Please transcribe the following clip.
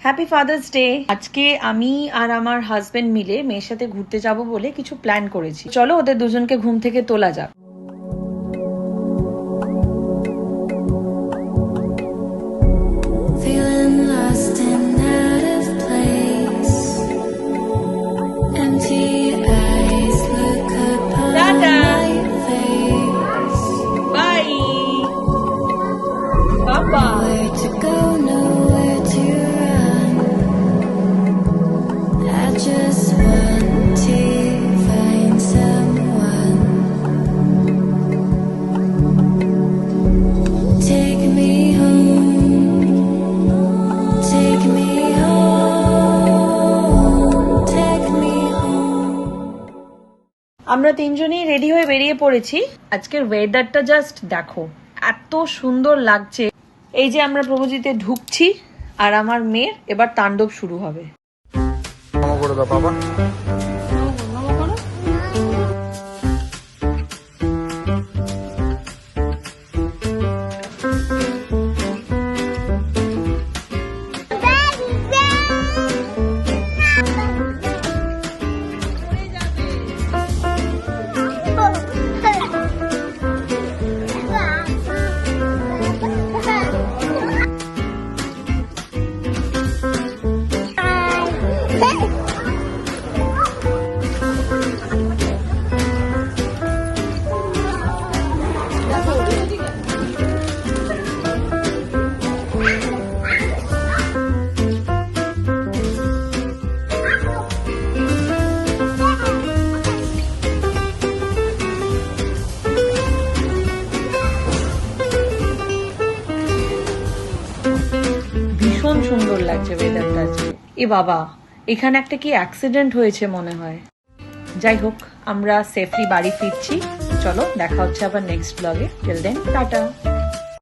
Happy father's day. আজকে আমি আর আমার হাজবেন্ড মিলে মেয়ের সাথে ঘুরতে যাব বলে কিছু প্ল্যান করেছি। চলো ওদের দুজনকে ঘুম থেকে তোলা যাক। আমরা তিনজনই রেডি হয়ে বেরিয়ে পড়েছি। আজকের ওয়েদারটা জাস্ট দেখো, এত সুন্দর লাগছে। এই যে আমরা প্রভুজিতে ঢুকছি আর আমার মেয়ের এবার তাণ্ডব শুরু হবে। ভীষণ সুন্দর লাগছে ওয়েদারটা আজকে। এ বাবা, এখানে একটা কি অ্যাক্সিডেন্ট হয়েছে মনে হয়। যাই হোক, আমরা সেফলি বাড়ি ফিরছি। চলো দেখা হচ্ছে আবার নেক্সট ব্লগে। Till then tata.